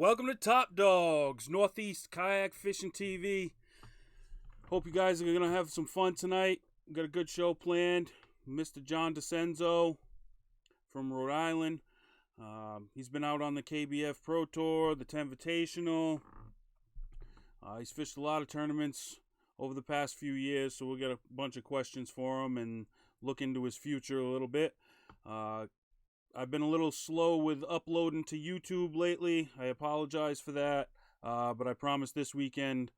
Welcome to Top Dogs, Northeast Kayak Fishing TV. Hope you guys are going to have some fun tonight. We've got a good show planned. Mr. John Dicenzo from Rhode Island. He's been out on the KBF Pro Tour, the 10 Invitational. He's fished a lot of tournaments over the past few years, so we'll get a bunch of questions for him and look into his future a little bit. I've been a little slow with uploading to YouTube lately. I apologize for that, but I promise this weekend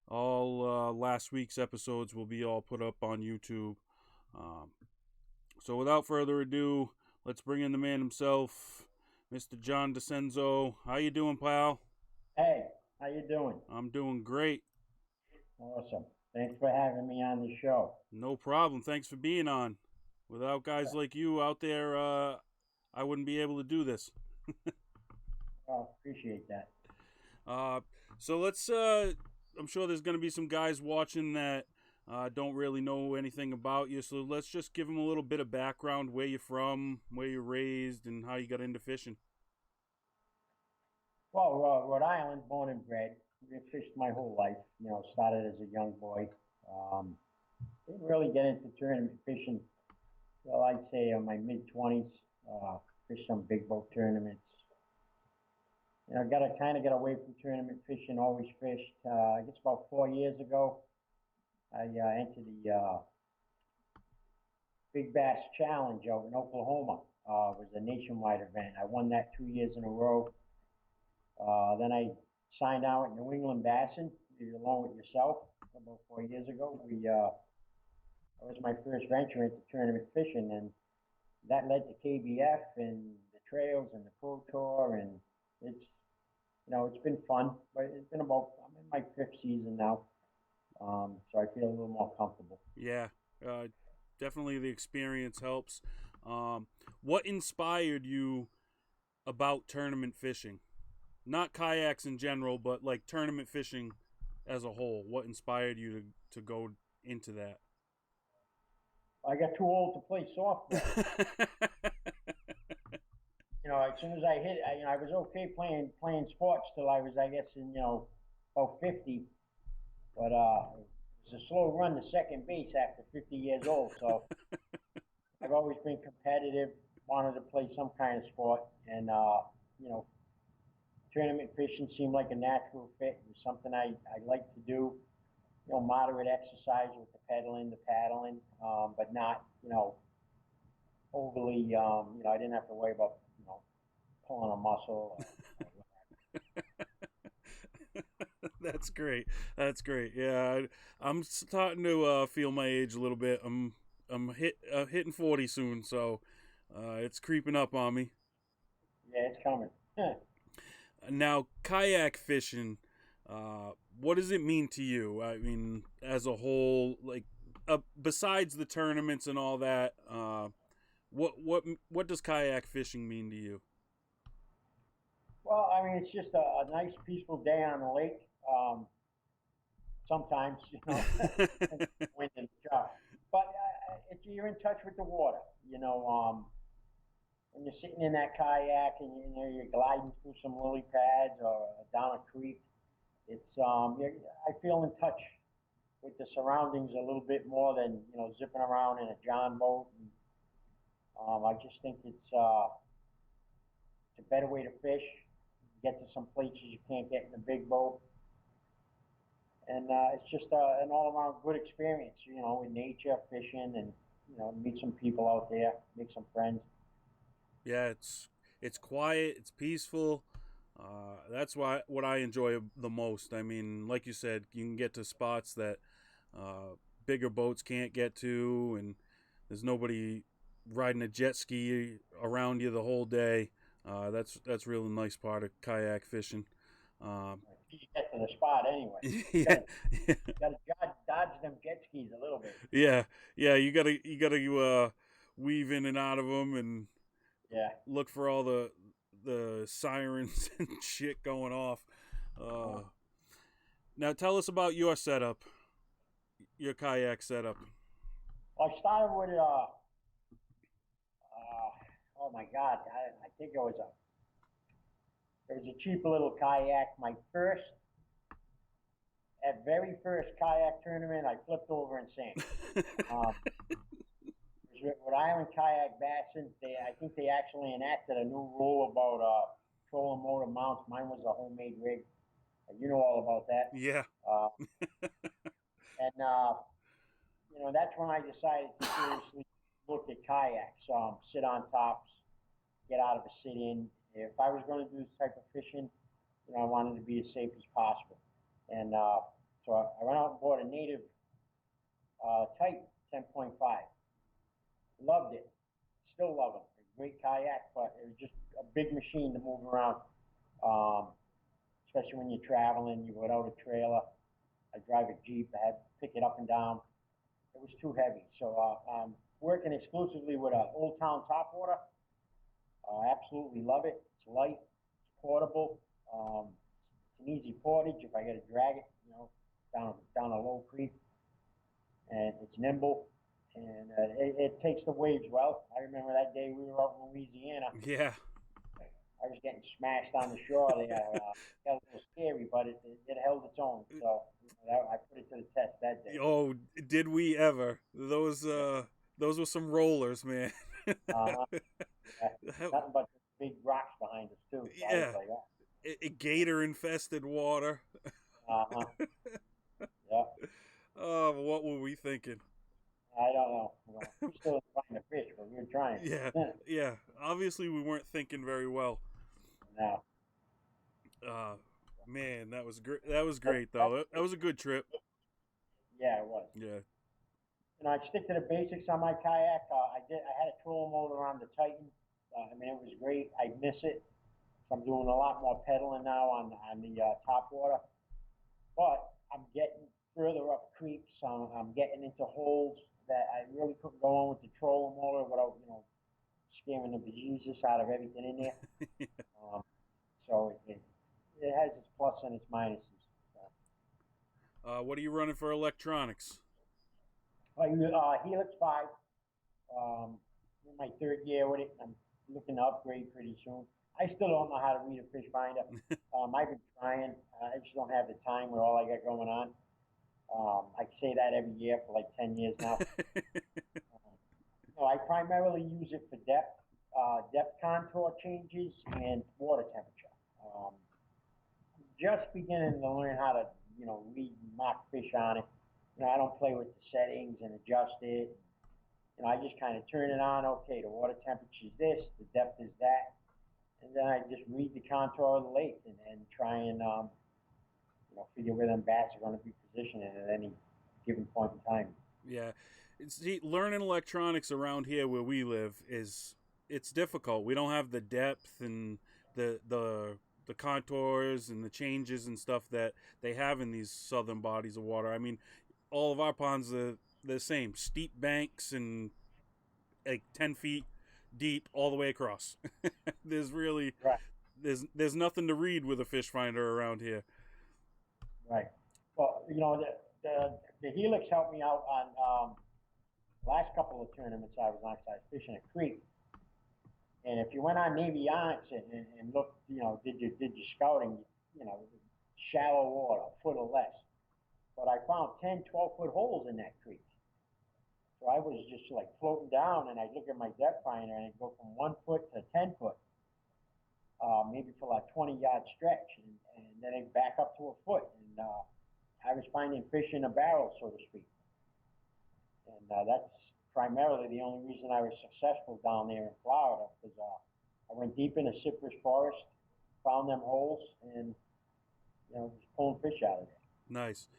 all last week's episodes will be all put up on YouTube. So without further ado, let's bring in the man himself, Mr. John Dicenzo. How you doing, pal? Hey, how you doing? I'm doing great. Awesome. Thanks for having me on the show. No problem. Thanks for being on. Without guys like you out there, I wouldn't be able to do this. Well, appreciate that. So let's, I'm sure there's going to be some guys watching that don't really know anything about you. So let's just give them a little bit of background, where you're from, where you're raised, and how you got into fishing. Well, Rhode Island, born and bred. I fished my whole life. Started as a young boy. Didn't really get into tournament fishing till I'd say in my mid-20s. Fished some big boat tournaments. Got to kind of get away from tournament fishing. Always fished. I guess about 4 years ago, I entered the Big Bass Challenge out in Oklahoma. It was a nationwide event. I won that 2 years in a row. Then I signed out at New England Bassin, along with yourself, about 4 years ago. That was my first venture into tournament fishing, and that led to KBF and the trails and the Pro Tour, and it's been fun. But it's been I'm in my 5th season now, so I feel a little more comfortable. Yeah, definitely the experience helps. What inspired you about tournament fishing? Not kayaks in general, but like tournament fishing as a whole. What inspired you to go into that? I got too old to play softball. As soon as I hit, I was okay playing sports till I was, I guess, in about 50. But it was a slow run to second base after 50 years old. So I've always been competitive, wanted to play some kind of sport, and tournament fishing seemed like a natural fit. It was something I like to do. Moderate exercise with the pedaling, the paddling, but not, overly, I didn't have to worry about, pulling a muscle. That's great. That's great. Yeah, I'm starting to feel my age a little bit. I'm hitting 40 soon, so it's creeping up on me. Yeah, it's coming. Now, kayak fishing, what does it mean to you? I mean, as a whole, like besides the tournaments and all that, what does kayak fishing mean to you? Well, I mean, it's just a nice, peaceful day on the lake. Sometimes, wind and stuff. But you're in touch with the water. When you're sitting in that kayak and you're gliding through some lily pads or down a creek, I feel in touch with the surroundings a little bit more than zipping around in a John boat. And, I just think it's a better way to fish. Get to some places you can't get in a big boat, and it's just an all-around good experience. In nature, fishing, and meet some people out there, make some friends. Yeah, it's quiet, it's peaceful. That's what I enjoy the most. I mean, like you said, you can get to spots that bigger boats can't get to, and there's nobody riding a jet ski around you the whole day. That's really nice part of kayak fishing. You get to the spot anyway. Yeah, you gotta dodge them jet skis a little bit. yeah. You gotta weave in and out of them and look for all the sirens and shit going off. Now tell us about your setup, your kayak setup. I started with oh my God, I think it was It was a cheap little kayak. My very first kayak tournament, I flipped over and sank. Um, Rhode Island Kayak Bassin, I think they actually enacted a new rule about trolling motor mounts. Mine was a homemade rig. You know all about that. Yeah. Uh, and that's when I decided to seriously look at kayaks. Sit on tops, get out of a sit-in. If I was going to do this type of fishing, I wanted to be as safe as possible. And so I went out and bought a native Titan 10.5. Loved it. Still love it. Great kayak, but it was just a big machine to move around. Especially when you're traveling, you're without a trailer. I drive a Jeep. I had to pick it up and down. It was too heavy. So I'm working exclusively with Old Town Topwater. Absolutely love it. It's light. It's portable. It's an easy portage if I got to drag it, down a low creek. And it's nimble. And it takes the waves well. I remember that day we were out in Louisiana. Yeah. I was getting smashed on the shore there. It got a little scary, but it held its own. So I put it to the test that day. Oh, did we ever? Those were some rollers, man. Yeah. Nothing but big rocks behind us too. So Yeah. I was like, Gator infested water. uh-huh. Yeah. Oh, what were we thinking? I don't know. Well, we're still trying to fish, but we're trying. Yeah. Yeah. Obviously, we weren't thinking very well. No. Man, that was great. That was great, though. That was a good trip. Yeah, it was. Yeah. I stick to the basics on my kayak. I had a trolling motor on the Titan. I mean, it was great. I miss it. So I'm doing a lot more pedaling now on the top water. But I'm getting further up creeks. I'm getting into holes that I really couldn't go on with the trolling motor without, scaring the bejesus out of everything in there. So it has its plus and its minuses. What are you running for electronics? Helix 5. In my third year with it. I'm looking to upgrade pretty soon. I still don't know how to read a fish finder. I've been trying. I just don't have the time with all I got going on. I say that every year for like 10 years now. I primarily use it for depth contour changes and water temperature. Just beginning to learn how to, read and mark fish on it. I don't play with the settings and adjust it. I just kind of turn it on. Okay, the water temperature is this, the depth is that, and then I just read the contour of the lake and try and figure where them bats are going to be positioned at any given point in time. Yeah, learning electronics around here where we live it's difficult. We don't have the depth and the contours and the changes and stuff that they have in these southern bodies of water. I mean, all of our ponds are the same, steep banks and like 10 feet deep all the way across. There's really right. There's nothing to read with a fish finder around here. Right. Well, the Helix helped me out on last couple of tournaments I was on. I was fishing a creek, and if you went on Navionics and looked, did your scouting, shallow water, a foot or less. But I found 10, 12-foot holes in that creek. So I was just like floating down, and I'd look at my depth finder, and I'd go from 1 foot to 10 foot, maybe for like 20-yard stretch, and then I'd back up to a foot. And I was finding fish in a barrel, so to speak. And that's primarily the only reason I was successful down there in Florida, because I went deep in a cypress forest, found them holes, and just pulling fish out of there. Nice.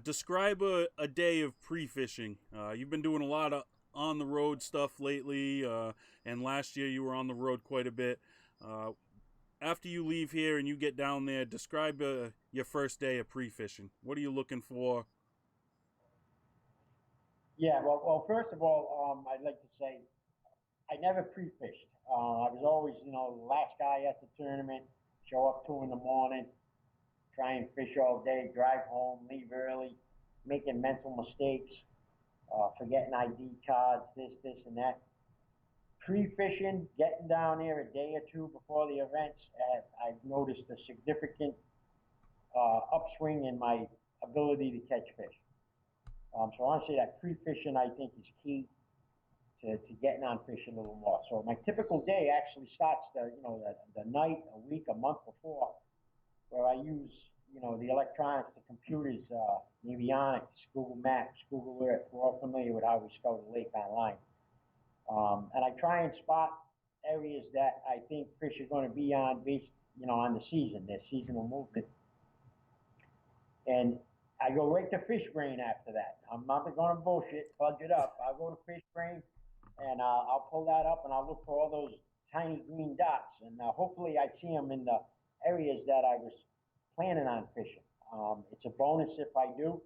Describe a day of pre-fishing. You've been doing a lot of on-the-road stuff lately, and last year you were on the road quite a bit. After you leave here and you get down there, describe your first day of pre-fishing. What are you looking for? Yeah, well, first of all, I'd like to say I never pre-fished. I was always, the last guy at the tournament, show up 2 in the morning, try and fish all day, drive home, leave early, making mental mistakes, forgetting ID cards, this, and that. Pre-fishing, getting down there a day or two before the events, I've noticed a significant upswing in my ability to catch fish. So honestly, that pre-fishing I think is key to getting on fish a little more. So my typical day actually starts the night, a week, a month before, where I use the electronics, the computers, avionics, Google Maps, Google Earth. We're all familiar with how we scout a lake online, and I try and spot areas that I think fish are going to be on based on the season, their seasonal movement, and I go right to fish brain after that. I'm not going to bullshit, fudge it up. I'll go to fish brain, and I'll pull that up, and I'll look for all those tiny green dots, and hopefully I see them in the areas that I was planning on fishing. It's a bonus if I do.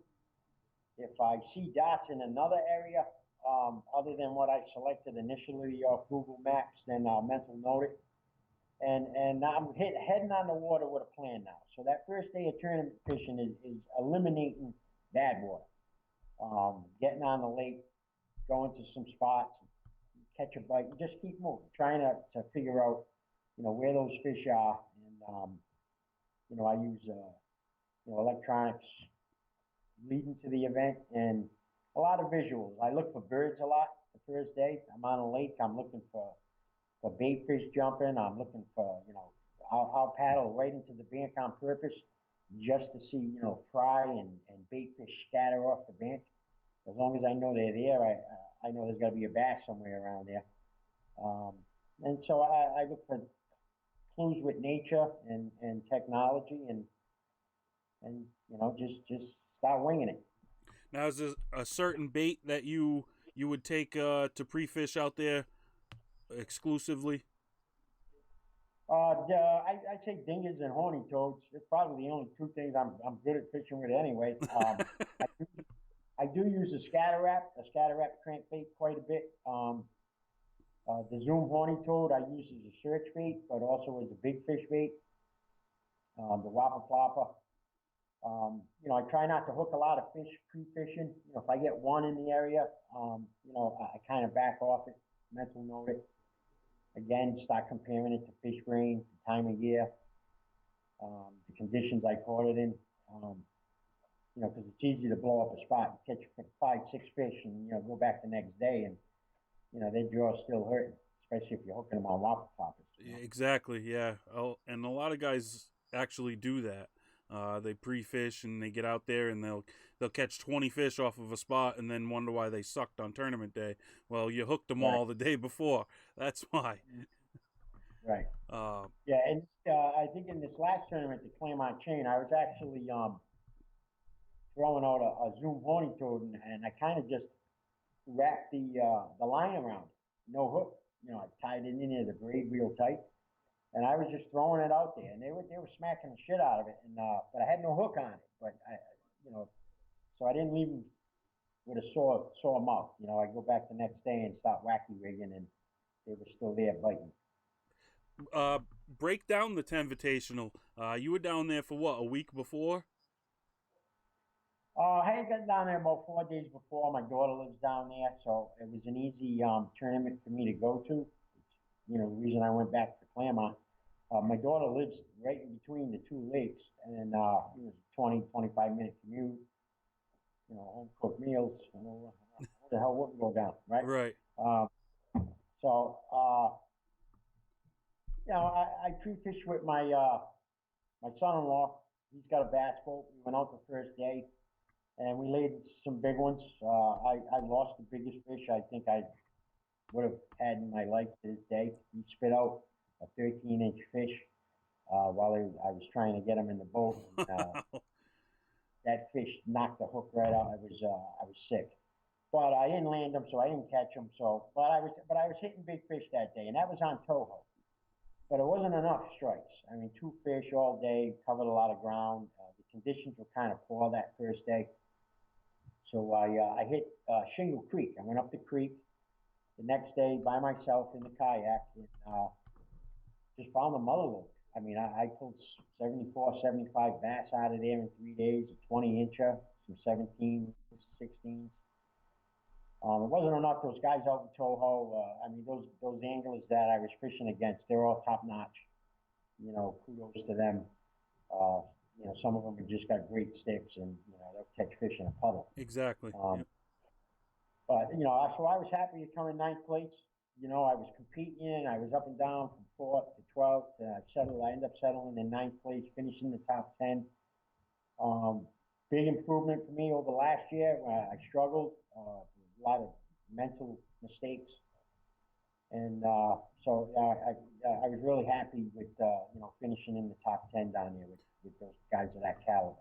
If I see dots in another area, other than what I selected initially off Google Maps, then I'll mental note it. And I'm heading on the water with a plan now. So that first day of tournament fishing is eliminating bad water. Getting on the lake, going to some spots, catch a bite, and just keep moving, trying to figure out, where those fish are. And, I use, electronics leading to the event and a lot of visuals. I look for birds a lot the first day. I'm on a lake. I'm looking for bait fish jumping. I'm looking for, I'll paddle right into the bank on purpose just to see, fry and bait fish scatter off the bank. As long as I know they're there, I know there's got to be a bass somewhere around there. And so I look for clues with nature and technology and just start winging it. Now, is there a certain bait that you would take to pre-fish out there exclusively? I say dingus and horny toads. It's probably the only two things I'm good at fishing with anyway. I do use a scatter wrap crankbait quite a bit. The Zoom horny toad I use as a search bait, but also as a big fish bait. The whopper plopper. I try not to hook a lot of fish pre-fishing. If I get one in the area, I kind of back off it, mental note it. Again, start comparing it to fish brain, the time of year, the conditions I caught it in. Because it's easy to blow up a spot, catch 5, 6 fish, and go back the next day, and their jaw's still hurting, especially if you're hooking them on whopper poppers. Exactly, yeah. Oh, and a lot of guys actually do that. They pre-fish and they get out there and they'll catch 20 fish off of a spot and then wonder why they sucked on tournament day. Well, you hooked them all the day before. That's why. Right. Yeah, and I think in this last tournament, the Claremont Chain, I was actually throwing out a Zoom horny toad, and I kind of just wrapped the line around it. No hook. I tied it in there, the braid real tight. And I was just throwing it out there, and they were smacking the shit out of it, and but I had no hook on it. But so I didn't leave them with a sore mouth. I go back the next day and start wacky rigging, and they were still there biting. Break down the 10 Invitational. You were down there for what, a week before? I had got down there about 4 days before. My daughter lives down there, so it was an easy tournament for me to go to. The reason I went back to Claremont. My daughter lives right in between the two lakes, and it was a 20-25 minute commute. Home cooked meals. What the hell wouldn't go down, right? Right. So I pre-fished with my son-in-law. He's got a bass boat. We went out the first day, and we laid some big ones. I lost the biggest fish I think I would have had in my life to this day. He spit out a 13-inch fish while I was trying to get him in the boat. And, that fish knocked the hook right out. I was sick, but I didn't land him, so I didn't catch him. But I was hitting big fish that day, and that was on Toho. But it wasn't enough strikes. I mean, 2 fish all day, covered a lot of ground. The conditions were kind of poor that first day, so I hit Shingle Creek. I went up the creek the next day by myself in the kayak, and just found the mother lode. I mean, I pulled 74, 75 bass out of there in 3 days, a 20-incher, some 17s, 16s. It wasn't enough. Those guys out in Toho, I mean, those anglers that I was fishing against, they're all top notch. You know, kudos to them. Uh, you know, some of them have just got great sticks, and you know they'll catch fish in a puddle. Exactly. Um, Yep. but you know, so I was happy to come in ninth place. You know, I was competing. I was up and down from fourth to 12th. I ended up settling in ninth place, finishing the top 10. Um, Big improvement for me over last year. I struggled, a lot of mental mistakes, and I was really happy with you know finishing in the top 10 down there with those guys of that caliber.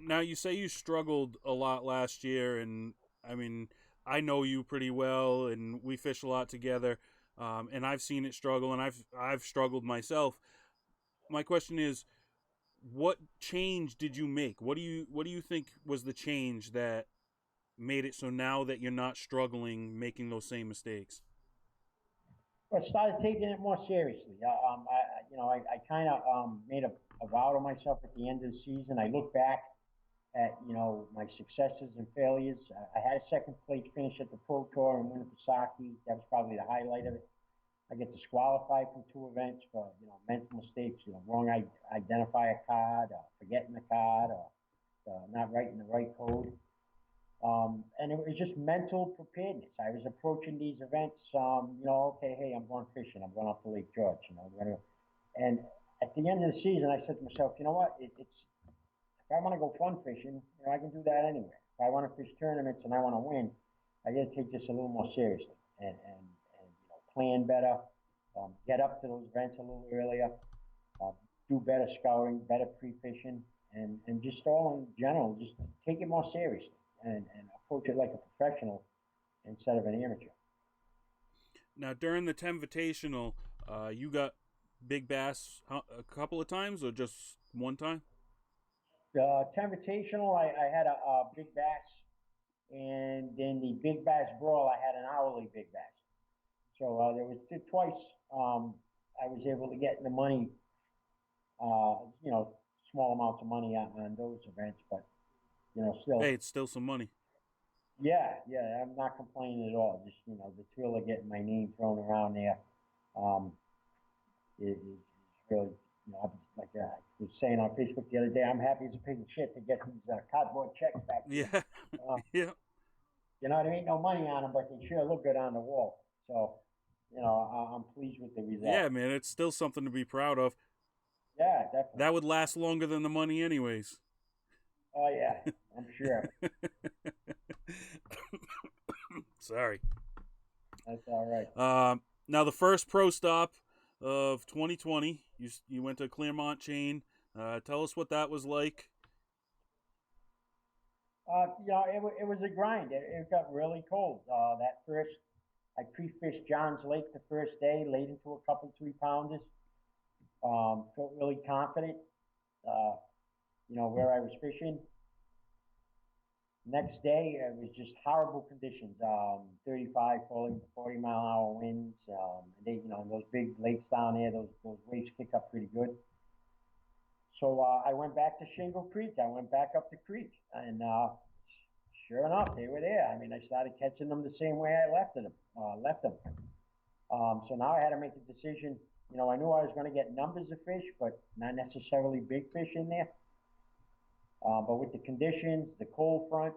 Now you say you struggled a lot last year, and I mean I know you pretty well, and we fish a lot together, and I've seen it struggle, and I've struggled myself. My question is, what change did you make? What do you think was the change that made it so now that you're not struggling making those same mistakes? But I started taking it more seriously. You know, I kind of made a vow to myself at the end of the season. I look back at you know my successes and failures. I had a second place finish at the Pro Tour in Winnipesaukee. That was probably the highlight of it. I get disqualified from two events for you know mental mistakes, you know wrong identifier card, forgetting the card, or not writing the right code. And it was just mental preparedness. I was approaching these events, you know, okay, hey, I'm going fishing. I'm going up to Lake George, you know. And at the end of the season, I said to myself, you know what? It's if I want to go fun fishing, you know, I can do that anywhere. If I want to fish tournaments and I want to win, I got to take this a little more seriously and you know, plan better, get up to those events a little earlier, uh, do better scouting, better pre-fishing, and just all in general, just take it more seriously and approach it like a professional instead of an amateur. Now during the Tenvitational, you got big bass a couple of times or just one time? The Invitational, I had a big bass, and then the big bass brawl, I had an hourly big bass. So there was twice I was able to get the money, you know, small amounts of money on those events, but you know, Hey, still, it's still some money. yeah, yeah, I'm not complaining at all. Just you know, the thrill of getting my name thrown around there, um, is really, you know, like I was saying on Facebook the other day, I'm happy as a pig in shit to get these cardboard checks back here. Yeah. Uh, Yeah. you know, there ain't no money on them, but they sure look good on the wall. So, you know, I'm pleased with the Yeah, result. man, it's still something to be proud of. Yeah, definitely. That would last longer than the money anyways. Oh yeah, I'm sure. Sorry. That's all right. Now the first pro stop of 2020, you went to Claremont Chain. Tell us what that was like. You know, it was a grind. It got really cold. That first, I pre-fished John's Lake the first day, laid into a couple 3 pounders. Felt really confident. Uh, you know where I was fishing. Next day, it was just horrible conditions. 35, 40 mile an hour winds. You know, those big lakes down there, those waves kick up pretty good. So I went back to Shingle Creek. I went back up the creek, and sure enough, they were there. I mean, I started catching them the same way I left them. Left them. So now I had to make a decision. You know, I knew I was going to get numbers of fish, but not necessarily big fish in there. But with the conditions, the cold front,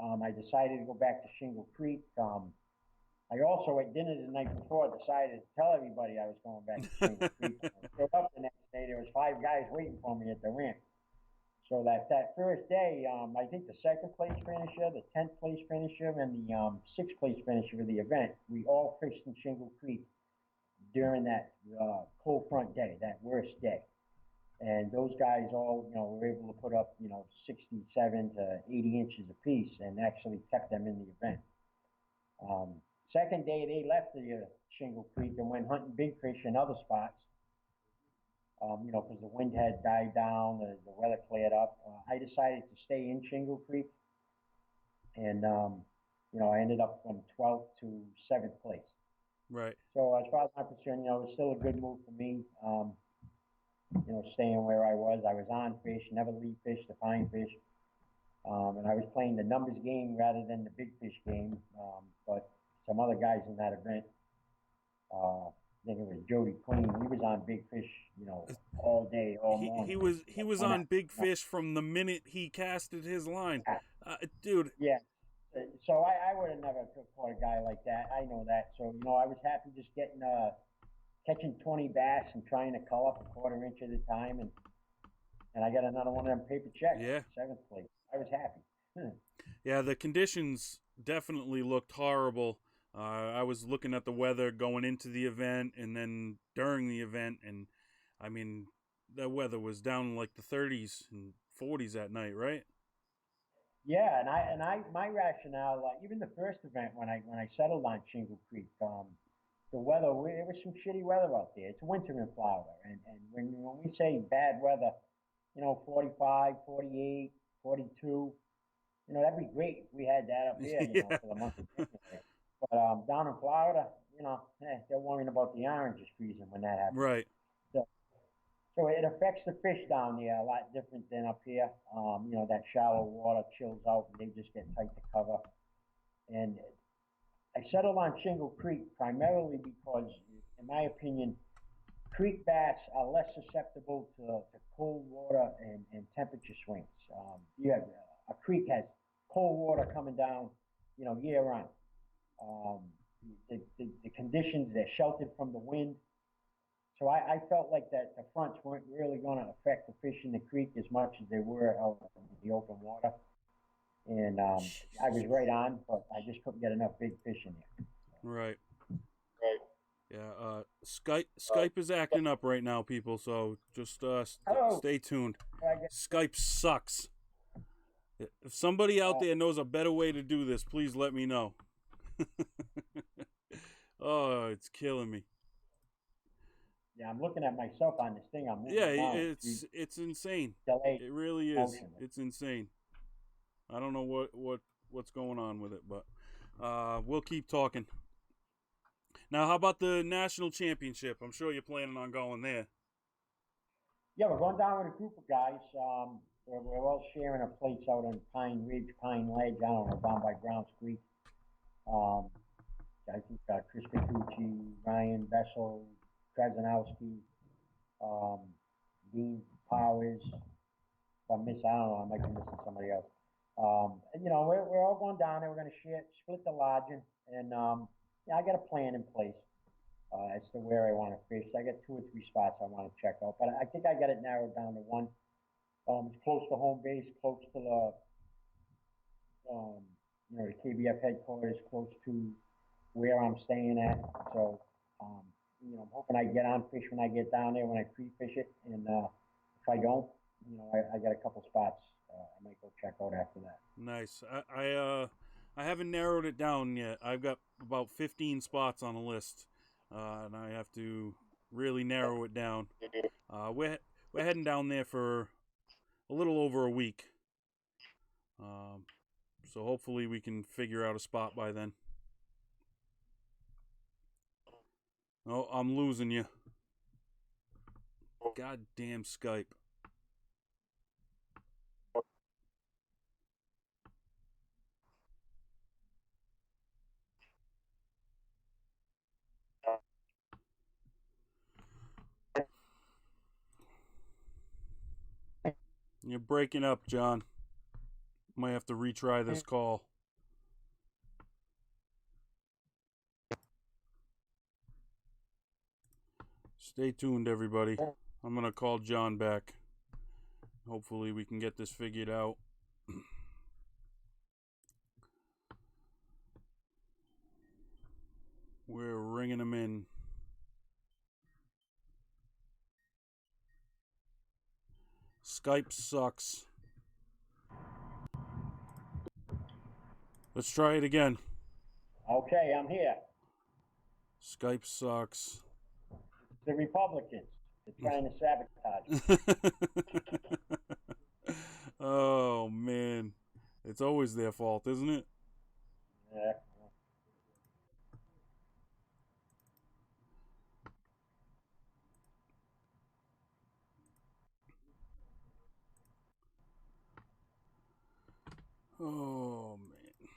I decided to go back to Shingle Creek. I also, at dinner the night before, decided to tell everybody I was going back to Shingle Creek. When I showed up the next day, there was 5 guys waiting for me at the ramp. So that first day, I think the second place finisher, the 10th place finisher, and the sixth place finisher of the event, we all fished in Shingle Creek during that cold front day, that worst day. And those guys all, you know, were able to put up, you know, 67 to 80 inches apiece and actually kept them in the event. Um, Second day, they left the Shingle Creek and went hunting big fish in other spots. You know, because the wind had died down, the weather cleared up. I decided to stay in Shingle Creek, and you know, I ended up from 12th to 7th place. Right. So as far as I'm concerned, you know, it was still a good move for me. You know, staying where I was on fish, never leave fish to find fish. And I was playing the numbers game rather than the big fish game. But some other guys in that event, I think it was Jody Queen. He was on big fish, all day, all He he morning. was he was Went on out, big fish from the minute he casted his line, dude. yeah. So I would have never caught a guy like that. I know that. So I was happy just catching 20 bass and trying to cull up a quarter inch at a time, and I got another one of them paper checks, Yeah, seventh place. I was happy. yeah. The conditions definitely looked horrible. I was looking at the weather going into the event and then during the event, and I mean, the weather was down in like the 30s and 40s at night, right? Yeah, and I my rationale, even the first event when I settled on Shingle Creek, the weather, it was some shitty weather out there. It's winter in Florida, and when we say bad weather, 45, 48, 42, that'd be great if we had that up here, Yeah, for the month of January. But down in Florida, they're worrying about the oranges freezing when that happens. right. So, so it affects the fish down there a lot different than up here. That shallow water chills out and they just get tight to cover. And I settled on Shingle Creek primarily because, in my opinion, creek bass are less susceptible to cold water and temperature swings. A creek has cold water coming down, year round. Um, the conditions, they're sheltered from the wind. So I felt like that the fronts weren't really going to affect the fish in the creek as much as they were out in the open water. And I was right on, but I just couldn't get enough big fish in there. Right. Right. Yeah. Skype is acting up right now, people. So just Oh, stay tuned. I guess, Skype sucks. If somebody out uh, there knows a better way to do this, please let me know. Oh, it's killing me. yeah, I'm looking at myself on this thing. I'm moving Yeah, around. it's insane. Delayed It really is. motion. It's insane. I don't know what's going on with it, but we'll keep talking. Now, how about the national championship? I'm sure you're planning on going there. Yeah, we're going down with a group of guys. We're all sharing a place out on Pine Ridge, Pine Ledge. I don't know, down by Browns Creek. Um, I think Chris Petrucci, Ryan Bessel, Krasinowski, um, Dean Powers. If I miss, I don't know, I might be missing somebody else. And, we're all going down there. We're going to split the lodging, and yeah, I got a plan in place as to where I want to fish. I got 2 or 3 spots I want to check out, but I think I got it narrowed down to one. It's close to home base, close to um, the KBF headquarters, close to where I'm staying at. So, um, I'm hoping I get on fish when I get down there, when I pre-fish it. And if I don't, I got a couple spots I might go check out after that. Nice. I haven't narrowed it down yet. I've got about 15 spots on the list, and I have to really narrow it down. We're heading down there for a little over a week. So hopefully we can figure out a spot by then. Oh, I'm losing you. Goddamn Skype. You're breaking up, John. Might have to retry this call. Stay tuned, everybody. I'm going to call John back. Hopefully we can get this figured out. We're ringing him in. Skype sucks. Let's try it again. Okay, I'm here. Skype sucks. It's the Republicans. They're trying to sabotage. Oh, man. It's always their fault, isn't it? Yeah. Oh man.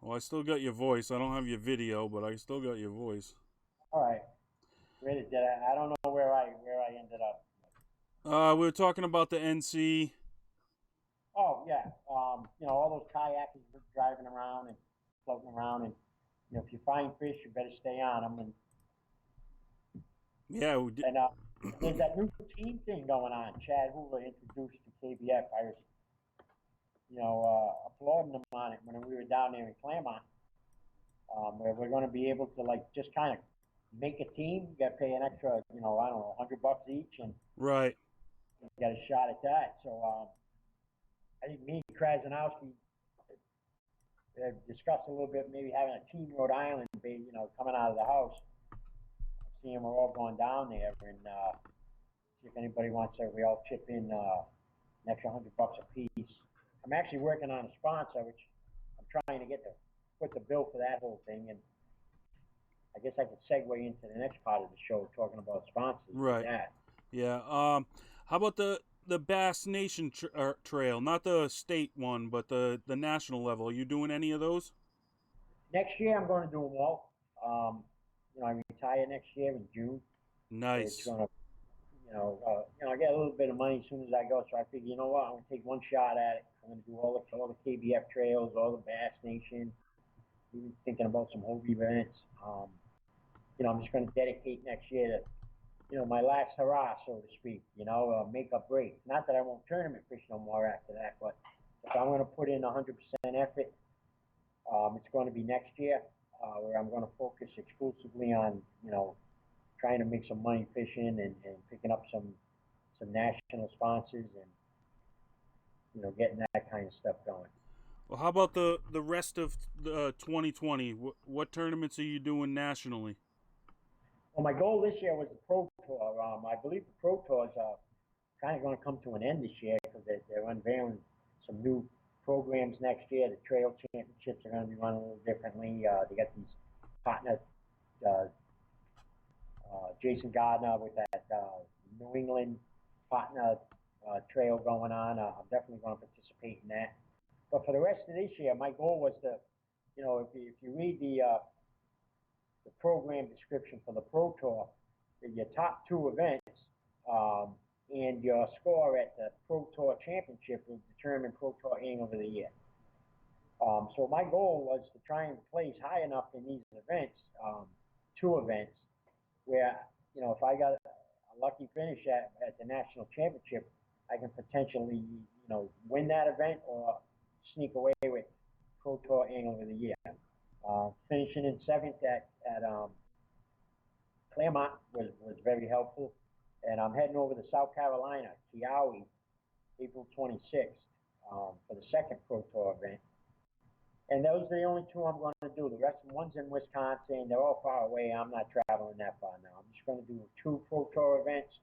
Well, I still got your voice. I don't have your video, but I still got your voice. All right. Where did I don't know where I ended up. We were talking about the NC. Oh yeah. All those kayakers were driving around and floating around, and if you find fish, you better stay on them. Yeah, we did. And there's that new team thing going on. Chad Hoover introduced to KBF. I was, applauding them on it when we were down there in Claremont. Where we're going to be able to like just kind of make a team. You got to pay an extra, I don't know, $100 each, and Right. you got a shot at that. So I think me and Krasnowski discussed a little bit, maybe having a team Rhode Island, coming out of the house. Seeing we're all going down there, and see if anybody wants to. We all chip in an extra $100 a piece. I'm actually working on a sponsor, which I'm trying to get to put the bill for that whole thing, and I guess I could segue into the next part of the show, talking about sponsors. Right. Yeah. How about the Bass Nation Trail? Not the state one, but the national level. Are you doing any of those? Next year, I'm going to do them all. I retire next year in June. Nice. So it's going to, I get a little bit of money as soon as I go. So I figure, you know what, I'm going to take one shot at it. I'm going to do all the KBF trails, all the Bass Nation. Even thinking about some Hobie events. I'm just going to dedicate next year to, my last hurrah, so to speak. Make up break. Not that I won't tournament fish no more after that, but if I'm going to put in 100% effort, it's going to be next year, where I'm going to focus exclusively on, trying to make some money fishing and picking up some national sponsors and, getting that kind of stuff going. Well, how about the rest of 2020? What tournaments are you doing nationally? Well, my goal this year was the Pro Tour. I believe the Pro Tours are kind of going to come to an end this year because they're unveiling some new programs next year. The Trail Championships are going to be run a little differently. They got these partner, Jason Gardner with that New England partner trail going on. I'm definitely going to participate in that. But for the rest of this year, my goal was to, if you read the program description for the Pro Tour, your top two events and your score at the Pro Tour Championship will determine Pro Tour Angler of the Year. So my goal was to try and place high enough in these events, two events, where, if I got a lucky finish at the national championship, I can potentially, win that event or sneak away with Pro Tour Angler of the Year. Finishing in seventh at Claremont was very helpful. And I'm heading over to South Carolina, Kiawe, April 26th, for the second Pro Tour event. And those are the only two I'm going to do. The rest of them, one's in Wisconsin. They're all far away. I'm not traveling that far now. I'm just going to do two Pro Tour events,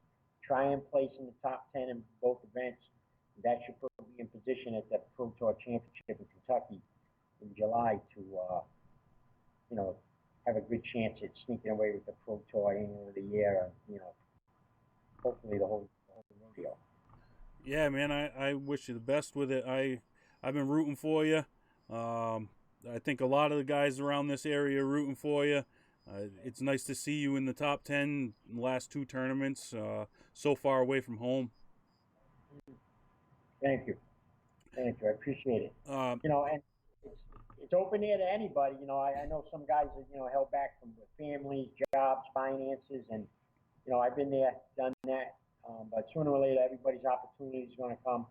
try and place in the top 10 in both events. That should put me in position at the Pro Tour Championship in Kentucky in July to, have a good chance at sneaking away with the Pro Tour Angler of the Year, hopefully the whole rodeo. Yeah, man, I wish you the best with it. I've been rooting for you. I think a lot of the guys around this area are rooting for you. It's nice to see you in the top 10 in the last two tournaments, so far away from home. Thank you. I appreciate it. And it's open here to anybody. I know some guys are, held back from families, jobs, finances, and, I've been there, done that. But sooner or later, everybody's opportunity is going to come.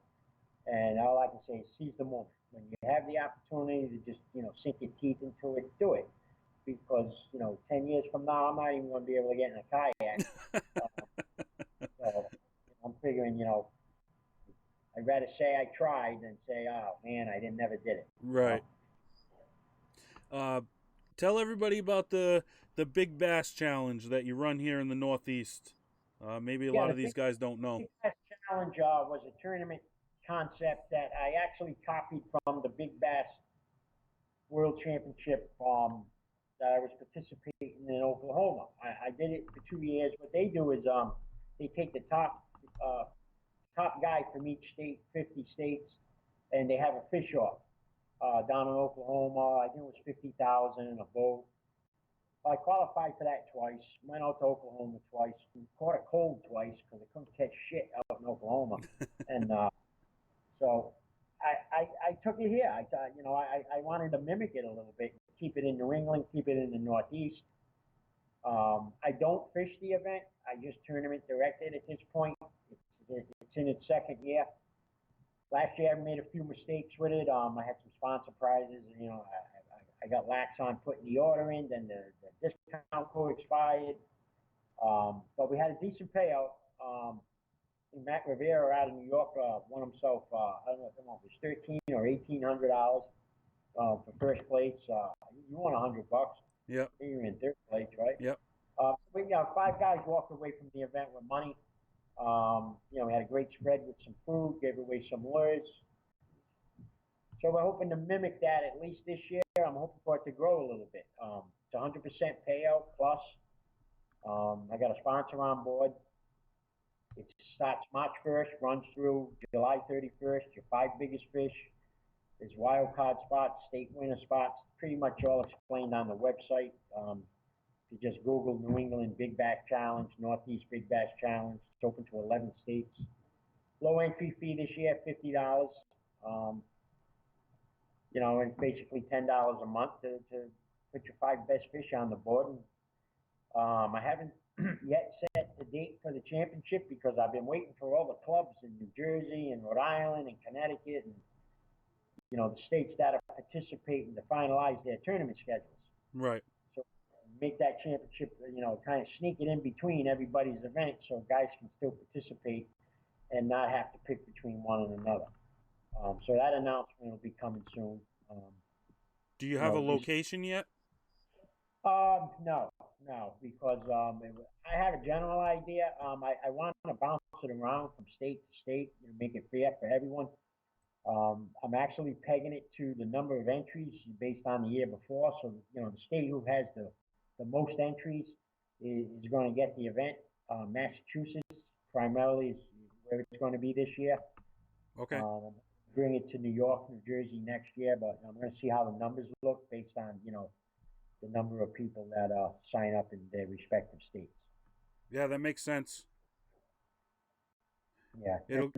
And all I can say is seize the moment. When you have the opportunity to just, sink your teeth into it, do it. Because, 10 years from now, I'm not even going to be able to get in a kayak. So I'm figuring, I'd rather say I tried than say, oh, man, I never did it. Right. Tell everybody about the Big Bass Challenge that you run here in the Northeast. Maybe a lot of these guys don't know. The Big Bass Challenge was a tournament concept that I actually copied from the Big Bass World Championship that I was participating in Oklahoma. I did it for 2 years. What they do is they take the top top guy from each state, 50 states, and they have a fish off down in Oklahoma. I think it was 50,000 in a boat. I qualified for that twice. Went out to Oklahoma twice. We caught a cold twice because I couldn't catch shit out in Oklahoma, and so I took it here. I thought, I wanted to mimic it a little bit, keep it in New England, keep it in the Northeast. I don't fish the event. I just tournament directed at this point. It's in its second year. Last year I made a few mistakes with it. I had some sponsor prizes. I got lax on putting the order in, then the discount code expired. But we had a decent payout. Matt Rivera out of New York won himself, I don't know if it was $1,300 or $1,800 for first place. You won $100. Yep. You're in third place, right? Yep. We got 5 guys walked away from the event with money. We had a great spread with some food, gave away some lures. So we're hoping to mimic that at least this year. I'm hoping for it to grow a little bit. It's 100% payout plus. I got a sponsor on board. It starts March 1st, runs through July 31st. Your 5 biggest fish. There's wild card spots, state winner spots, pretty much all explained on the website. If you just Google New England Big Bass Challenge, Northeast Big Bass Challenge, it's open to 11 states. Low entry fee this year, $50. And basically $10 a month to put your 5 best fish on the board. And, I haven't yet set the date for the championship because I've been waiting for all the clubs in New Jersey and Rhode Island and Connecticut and the states that are participating to finalize their tournament schedules. Right. So make that championship, kind of sneak it in between everybody's event so guys can still participate and not have to pick between one and another. So that announcement will be coming soon. Do you have a location yet? No, because I have a general idea. I want to bounce it around from state to state, make it fair for everyone. I'm actually pegging it to the number of entries based on the year before. So, the state who has the most entries is going to get the event. Massachusetts primarily is where it's going to be this year. Okay. Bring it to New York, New Jersey next year, but I'm going to see how the numbers look based on, the number of people that sign up in their respective states. Yeah, that makes sense. Yeah. And,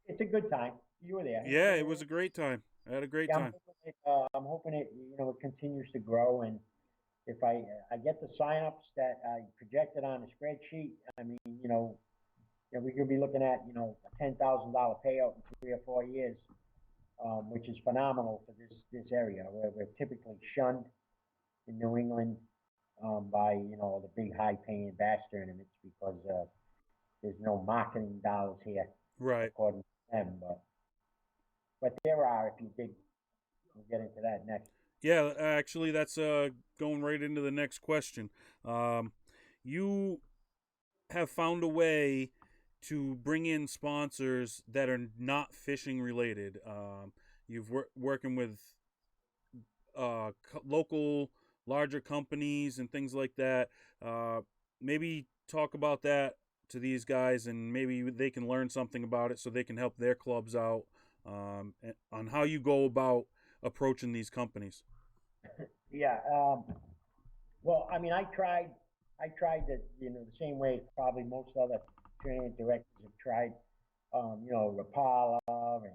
it's a good time. You were there. Yeah, it was a great time. I had a great time. I'm hoping it, it continues to grow. And if I get the signups that I projected on the spreadsheet, I mean, we could be looking at, a $10,000 payout in 3 or 4 years, which is phenomenal for this area where we're typically shunned in New England by, the big high-paying bass tournaments because there's no marketing dollars here, right, according to them. But there are, if you dig. We'll get into that next. Yeah, actually, that's going right into the next question. You have found a way to bring in sponsors that are not fishing related. You've working with local larger companies and things like that. Maybe talk about that to these guys, and maybe they can learn something about it so they can help their clubs out on how you go about approaching these companies. Yeah. Well, I mean, I tried that, the same way probably most other tournament directors have tried. Rapala and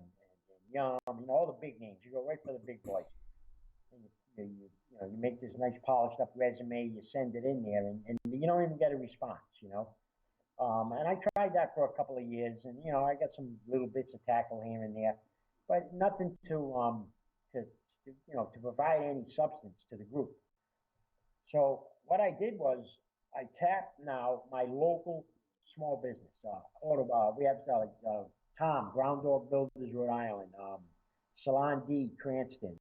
Yum, all the big names. You go right for the big boys. And you make this nice polished up resume, you send it in there, and you don't even get a response. And I tried that for a couple of years, and I got some little bits of tackle here and there, but nothing to provide any substance to the group. So what I did was I tapped now my local small business. We have Tom, Ground Dog Builders, Rhode Island, Salon D, Cranston,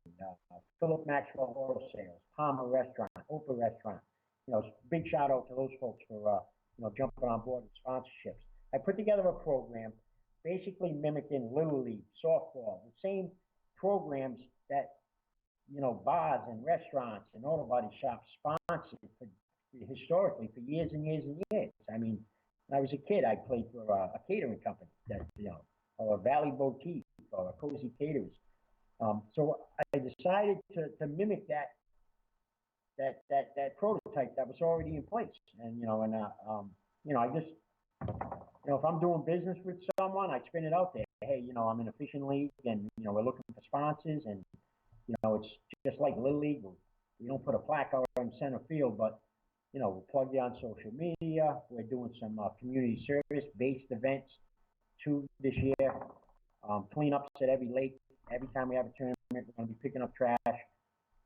Philip Maxwell Auto Sales, Palmer Restaurant, Oprah Restaurant. Big shout out to those folks for jumping on board with sponsorships. I put together a program basically mimicking Little League, softball, the same programs that bars and restaurants and auto body shops sponsored historically for years and years and years. I mean, When I was a kid, I played for a catering company that, or a Valley Boutique or a Cozy Caterers. So I decided to mimic that prototype that was already in place. And, I just, if I'm doing business with someone, I spin it out there. Hey, I'm in a fishing league and, we're looking for sponsors and, it's just like Little League. We don't put a plaque out in center field, but we'll plug you on social media. We're doing some community service-based events too this year. Cleanups at every lake. Every time we have a tournament, we're going to be picking up trash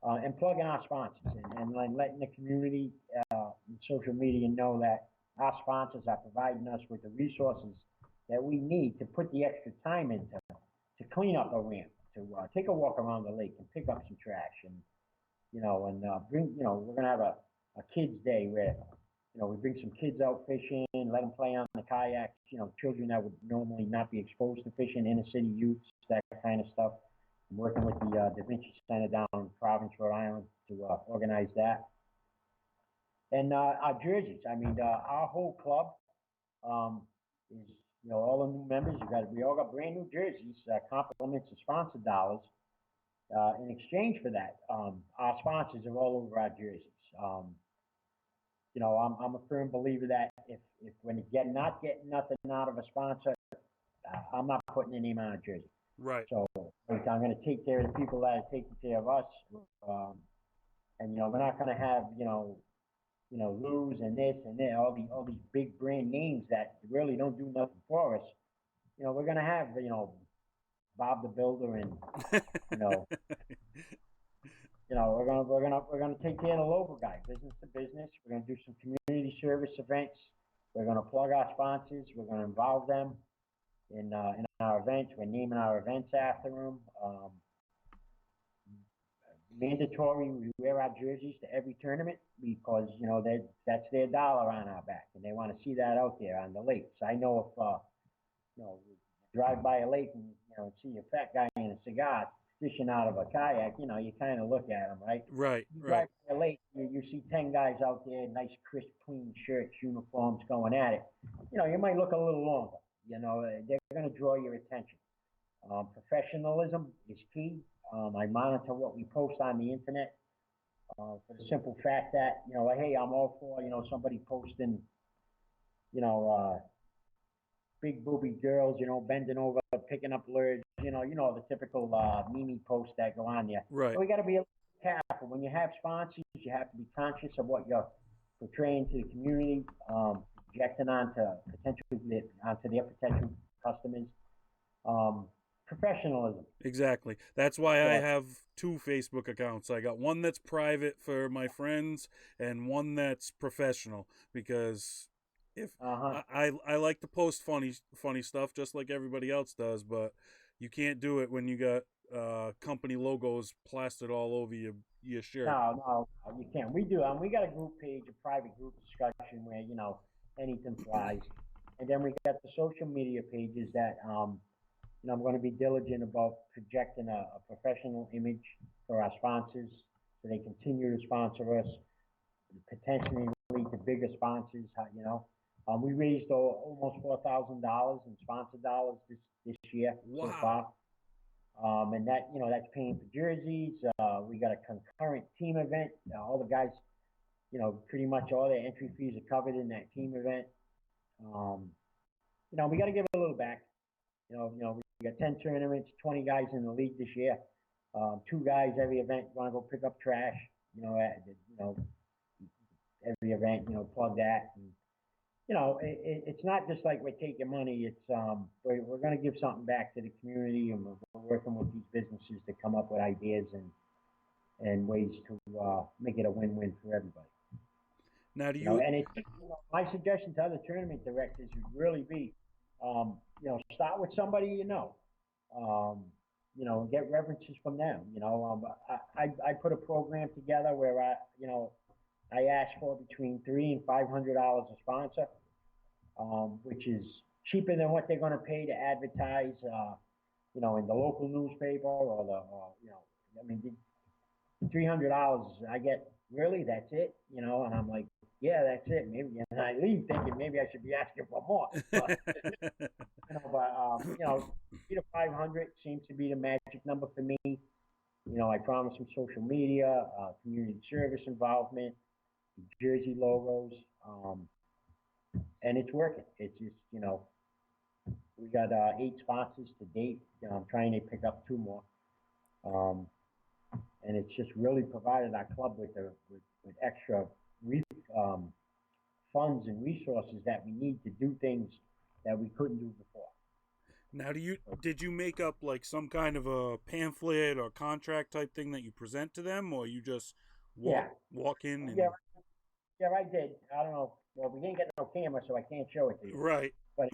and plugging our sponsors and letting the community and social media know that our sponsors are providing us with the resources that we need to put the extra time into to clean up a ramp, to take a walk around the lake and pick up some trash and bring, we're going to have a kids day where, we bring some kids out fishing, let them play on the kayaks, children that would normally not be exposed to fishing, inner city youths, that kind of stuff. I'm working with the Da Vinci Center down in Providence, Rhode Island to organize that. And our jerseys, our whole club is, all the new members, we all got brand new jerseys, compliments of sponsor dollars. In exchange for that, our sponsors are all over our jerseys. I'm a firm believer that if when you not getting nothing out of a sponsor, I'm not putting your name on a jersey. Right. So I'm going to take care of the people that are taking care of us, and we're not going to have lose and this and that, all these big brand names that really don't do nothing for us. We're going to have Bob the Builder and we're gonna take care of the local guy, business to business. We're gonna do some community service events. We're gonna plug our sponsors. We're gonna involve them in our events. We're naming our events after them. Mandatory, we wear our jerseys to every tournament because that's their dollar on our back, and they want to see that out there on the lakes. I know if you drive by a lake and see a fat guy in a cigar fishing out of a kayak, you kind of look at him, right? Right. You drive by a lake, you see 10 guys out there, nice, crisp, clean shirts, uniforms, going at it. You might look a little longer. They're going to draw your attention. Professionalism is key. I monitor what we post on the internet for the simple fact that, hey, I'm all for, somebody posting, big booby girls, bending over, picking up lures, the typical meme posts that go on there. Right. So we got to be a little careful. When you have sponsors, you have to be conscious of what you're portraying to the community, projecting onto their potential customers. Professionalism. Exactly. That's why I have two Facebook accounts. I got one that's private for my friends and one that's professional because if I like to post funny stuff just like everybody else does, but you can't do it when you got company logos plastered all over your shirt. No, you can't. We do. We got a group page, a private group discussion where anything flies, and then we got the social media pages that I'm going to be diligent about projecting a professional image for our sponsors so they continue to sponsor us, potentially lead to bigger sponsors. We raised almost $4,000 in sponsor dollars this year so far. And that's paying for jerseys. We got a concurrent team event. All the guys, pretty much all their entry fees are covered in that team event. We got to give it a little back. We got 10 tournaments, 20 guys in the league this year. 2 guys every event want to go pick up trash. Every event, plug that. And, it's not just like we're taking money. It's we're going to give something back to the community, and we're working with these businesses to come up with ideas and ways to make it a win-win for everybody. Now, do you? And my suggestion to other tournament directors would really be, start with somebody get references from them. I put a program together where I ask for between $300 and $500 a sponsor, which is cheaper than what they're going to pay to advertise, in the local newspaper or $300. I get really, that's it, and I'm like, yeah, that's it. Maybe, and I leave thinking maybe I should be asking for more, but but 3 to 500 seems to be the magic number for me. I promise some social media, community service involvement, jersey logos, and it's working. It's just, we got 8 sponsors to date. I'm trying to pick up 2 more. Um, and it's just really provided our club with extra um, funds and resources that we need to do things that we couldn't do before. Now, did you make up like some kind of a pamphlet or contract type thing that you present to them, or you just Yeah, walk in and yeah, yeah, I did. I don't know. Well, we didn't get no camera, so I can't show it to you. right? But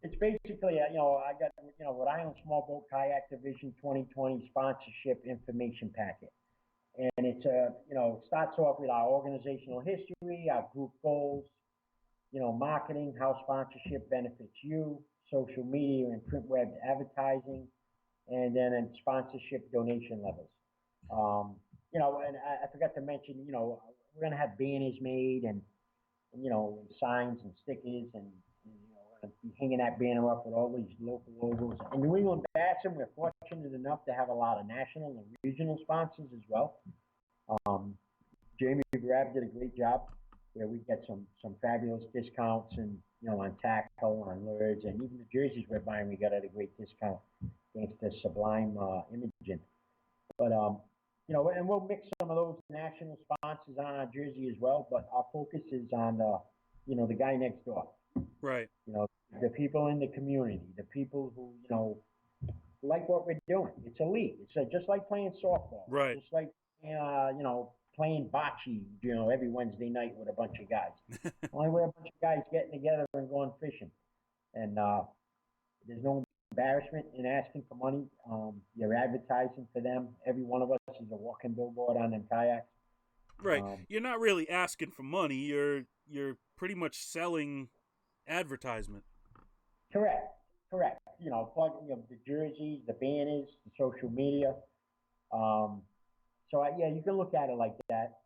it's basically, I got, Rhode Island Small Boat Kayak Division 2020 sponsorship information packet. And it's starts off with our organizational history, our group goals, marketing, how sponsorship benefits you, social media and print web advertising, and then sponsorship donation levels. And I forgot to mention, we're going to have banners made and signs and stickers we're going to be hanging that banner up with all these local logos. In New England Bassin, we're fortunate enough to have a lot of national and regional sponsors as well. Um, Jamie Grab did a great job where we get some fabulous discounts and on tackle, on lures, and even the jerseys we're buying we got at a great discount thanks to Sublime Imaging. But and we'll mix some of those national sponsors on our jersey as well. But our focus is on the guy next door. Right. The people in the community, the people who like what we're doing. It's a league. It's just like playing softball. Right. Just like playing bocce. Every Wednesday night with a bunch of guys. Only we're a bunch of guys getting together and going fishing, and there's no embarrassment in asking for money. You're advertising for them. Every one of us is a walking billboard on them kayaks. Right. You're not really asking for money. You're pretty much selling advertisement. Correct. Plugging the jerseys, the banners, the social media. So you can look at it like that.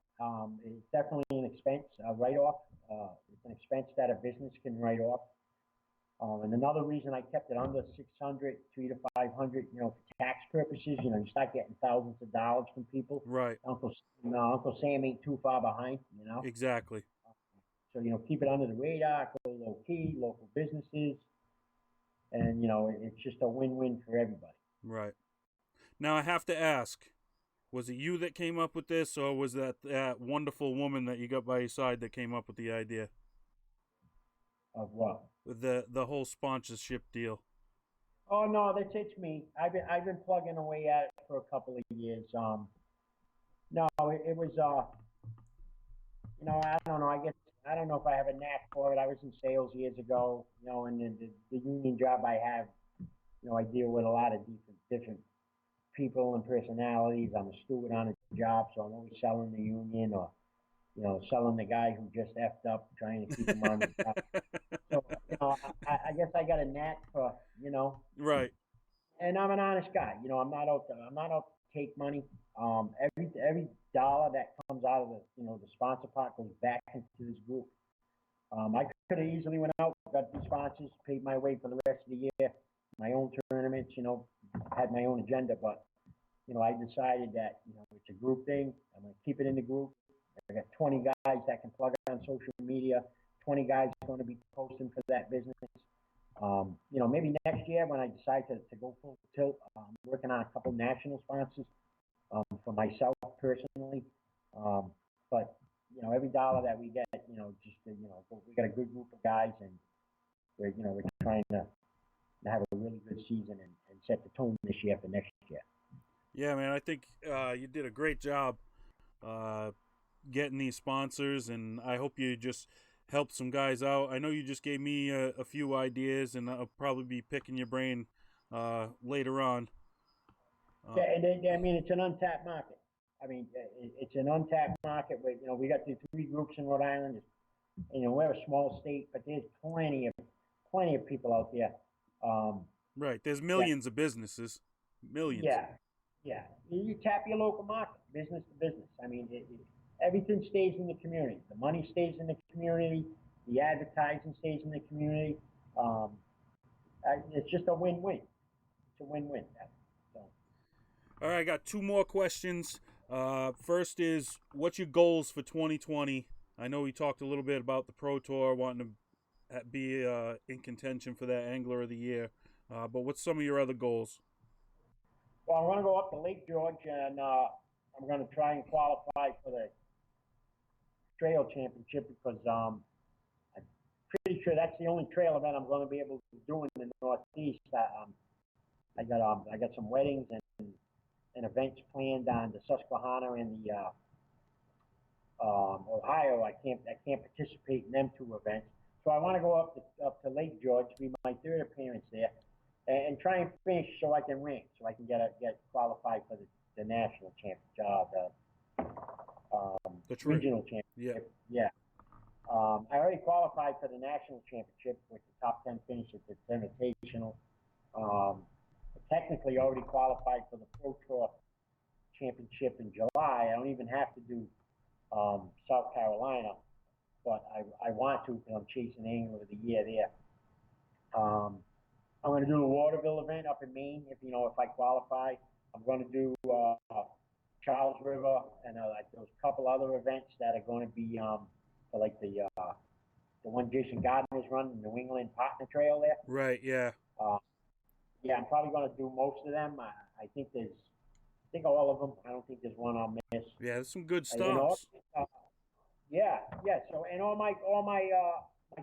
It's definitely an expense, write-off. It's an expense that a business can write off. And another reason I kept it under 600, 300 to 500, for tax purposes. You start getting thousands of dollars from people. Right. Uncle Sam ain't too far behind. Exactly. So keep it under the radar, go low key, local businesses, and it's just a win-win for everybody. Right. Now I have to ask, was it you that came up with this, or was that wonderful woman that you got by your side that came up with the idea? Of what? With the whole sponsorship deal. Oh no, it's me. I've been plugging away at it for a couple of years. No, it was I don't know. I don't know if I have a knack for it. I was in sales years ago, and the union job I have, I deal with a lot of different people and personalities. I'm a steward on a job, so I'm always selling the union or selling the guy who just effed up, trying to keep him on the job. So, I guess I got a knack for, Right. and I'm an honest guy. I'm not out to take money. Every dollar that comes out of the sponsor pot goes back into this group. I could have easily went out, got the sponsors, paid my way for the rest of the year, my own tournaments, had my own agenda, but I decided that it's a group thing. I'm going to keep it in the group. I got 20 guys that can plug on social media. 20 guys going to be posting for that business. Maybe next year when I decide to go full tilt, I'm working on a couple national sponsors for myself personally. But every dollar that we get, we got a good group of guys, and we're trying to have a really good season and set the tone this year for next year. Yeah, man, I think you did a great job getting these sponsors, and I hope you just helped some guys out. I know you just gave me a few ideas, and I'll probably be picking your brain later on. Yeah, and it's an untapped market. It's an untapped market where we got the 3 groups in Rhode Island. We're a small state, but there's plenty of people out there. Right, there's millions of businesses, millions. Yeah, Yeah, you tap your local market, business to business. I mean, everything stays in the community. The money stays in the community. The advertising stays in the community. Um, it's just a win-win. It's a win-win. So, All right, I got two more questions. First is, what's your goals for 2020? I know we talked a little bit about the Pro Tour, wanting to be in contention for that Angler of the Year. But what's some of your other goals? well, I'm going to go up to Lake George, and I'm going to try and qualify for the trail championship because I'm pretty sure that's the only trail event I'm going to be able to do in the Northeast. I got some weddings and events planned on the Susquehanna and the Ohio. I can't participate in them two events. So I want to go up to Lake George, be my third appearance there, and try and finish so I can rank, so I can get qualified for the national championship, the regional championship. Yeah. I already qualified for the national championship with the top 10 finish at the Invitational. Technically already qualified for the Pro Tour championship in July. I don't even have to do South Carolina, but I want to because I'm chasing Angler of the Year there. I'm going to do the Waterville event up in Maine if I qualify. I'm going to do Charles River and like those couple other events that are going to be for like the one Jason Gardner's running, New England Partner Trail there. Right. Yeah. Yeah, I'm probably going to do most of them. I think all of them. I don't think there's one I'll miss. Yeah, there's some good stops. Yeah. So and all my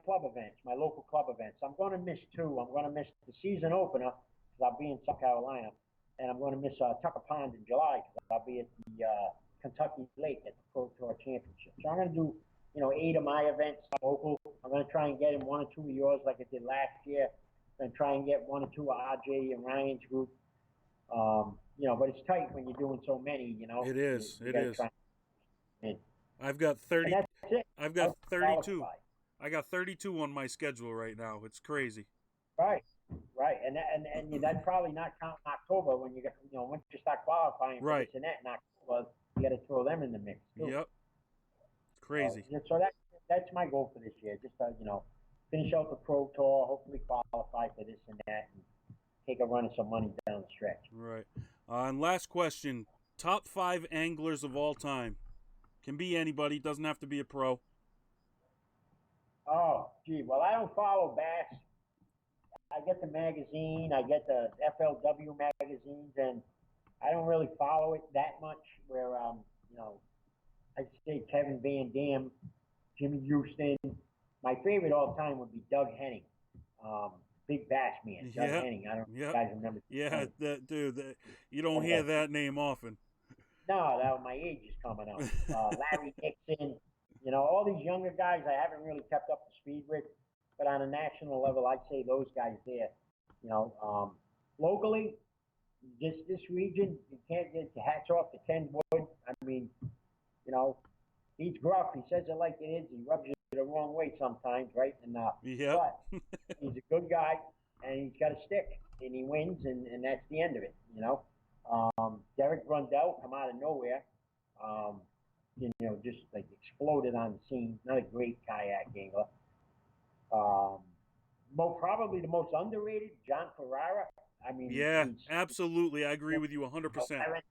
club events, my local club events. I'm going to miss two. I'm going to miss the season opener because I'll be in South Carolina, and I'm going to miss Tucker Pond in July because I'll be at the Kentucky Lake at the Pro Tour Championship. So I'm going to do 8 of my events local. I'm going to try and get in 1 or 2 of yours like I did last year, and try and get 1 or 2 of RJ and Ryan's group. But it's tight when you're doing so many. It is. You it is. and I've got 30. I've got 32. Qualify. I got 32 on my schedule right now. It's crazy. Right, and that's probably not counting October when you get once you start qualifying for this and that in October, you got to throw them in the mix too. Yep, it's crazy. So that's my goal for this year. Just finish out the Pro Tour, hopefully qualify for this and that, and take a run of some money down the stretch. Right. And last question: top 5 anglers of all time. Can be anybody. Doesn't have to be a pro. Oh, gee. Well, I don't follow bass. I get the magazine. I get the FLW magazines, and I don't really follow it that much. Where I'd say Kevin Van Dam, Jimmy Houston. My favorite all time would be Doug Henning, big bass man. Doug Henning. I don't know if you guys remember. Yeah, you don't hear that name often. No, my age is coming up. Larry Nixon, all these younger guys I haven't really kept up to speed with, but on a national level, I'd say those guys there. Locally, this region, you can't get the hats off to Ken Wood. I mean, he's gruff. He says it like it is. He rubs you the wrong way sometimes, right? And but he's a good guy, and he's got a stick, and he wins, and that's the end of it. Derek Brundell come out of nowhere, just like exploded on the scene. Not a great kayak angler. Probably the most underrated, John Ferrara. I mean, absolutely. I agree with you 100%.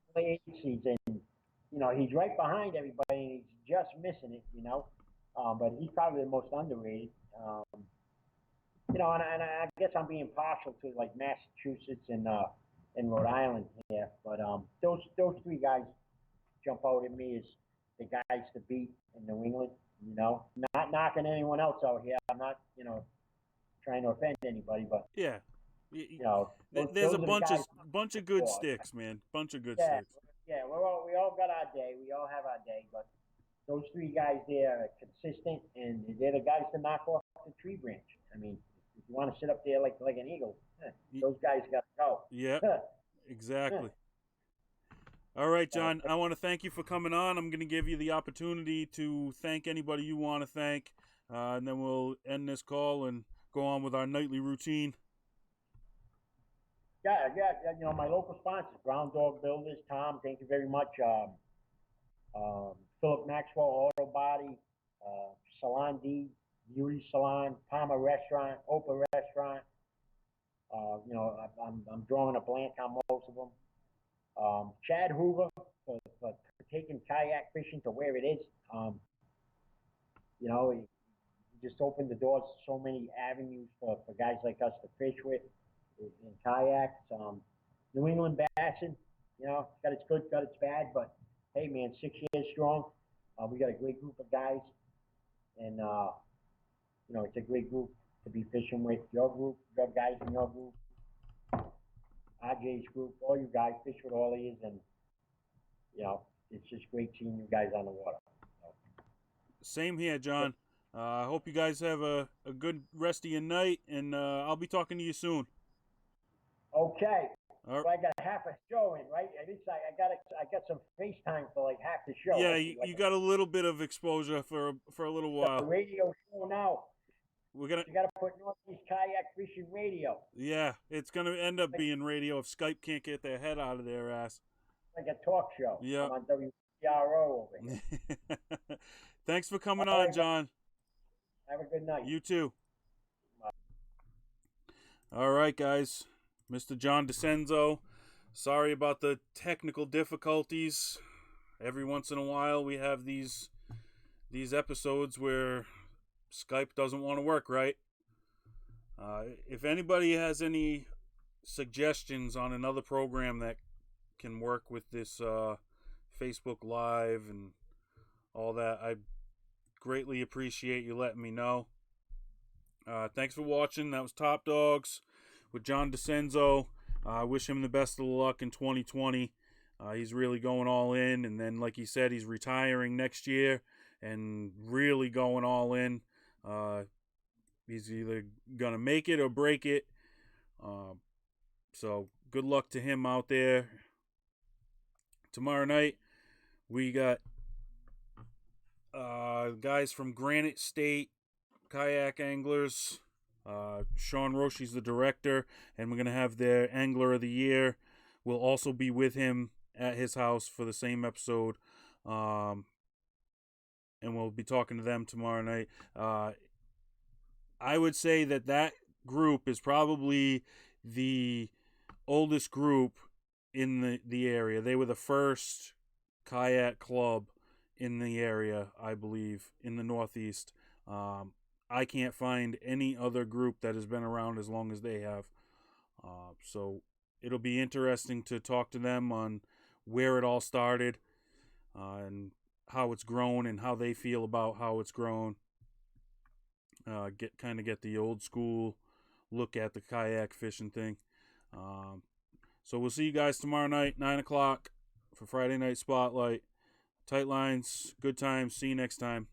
He's right behind everybody, and he's just missing it. But he's probably the most underrated. And I guess I'm being partial to like Massachusetts and Rhode Island here, but those 3 guys jump out at me as the guys to beat in New England. Not knocking anyone else out here. I'm not trying to offend anybody, but there's a bunch of good sticks, man. Bunch of good sticks. Yeah, we all got our day. We all have our day, but those 3 guys there are consistent, and they're the guys to knock off the tree branch. I mean, if you want to sit up there like an eagle, those guys got to go. Yeah, exactly. All right, John, I want to thank you for coming on. I'm going to give you the opportunity to thank anybody you want to thank, and then we'll end this call and go on with our nightly routine. You know, my local sponsors, Brown Dog Builders, Tom, thank you very much. Philip Maxwell Auto Body, Salon D, Beauty Salon, Palmer Restaurant, Opa Restaurant. You know, I'm drawing a blank on most of them. Chad Hoover for taking kayak fishing to where it is. You know, he just opened the doors to so many avenues for guys like us to fish with in kayaks. New England Bassin, you know, got its good, got its bad, but hey, man, 6 years strong. We got a great group of guys, and you know, it's a great group to be fishing with. Your group, your guys in your group, RJ's group, all you guys fish with all of you, and you know, it's just great seeing you guys on the water. Same here, John. I hope you guys have a good rest of your night, and I'll be talking to you soon. Okay. All So I got half a show in, right? At least I got some FaceTime for like half the show. Yeah, Like you got a little bit of exposure for a little a while. radio show now. We're gonna. You got to put Northeast Kayak Fishing Radio. Yeah, it's gonna end up being radio if Skype can't get their head out of their ass. Like a talk show. Yeah. I'm on WPRO over here. Thanks for coming All on, right, John. have a good night. You too. All right, guys. Mr. John Dicenzo. Sorry about the technical difficulties. Every once in a while we have these episodes where Skype doesn't want to work right. If anybody has any suggestions on another program that can work with this Facebook Live and all that, I greatly appreciate you letting me know. Thanks for watching. That was Top Dogs with John Dicenzo. I wish him the best of luck in 2020. He's really going all in, and then, like he said, he's retiring next year and really going all in. He's either going to make it or break it. So good luck to him out there. Tomorrow night, we got guys from Granite State Kayak Anglers. Sean Roche's the director, and we're going to have their Angler of the Year. We'll also be with him at his house for the same episode. And we'll be talking to them tomorrow night. I would say that group is probably the oldest group in the area. They were the first kayak club in the area, I believe, in the Northeast. I can't find any other group that has been around as long as they have. So it'll be interesting to talk to them on where it all started and how it's grown and how they feel about how it's grown. Get the old school look at the kayak fishing thing. So we'll see you guys tomorrow night, 9 o'clock for Friday Night Spotlight. Tight lines, good times. See you next time.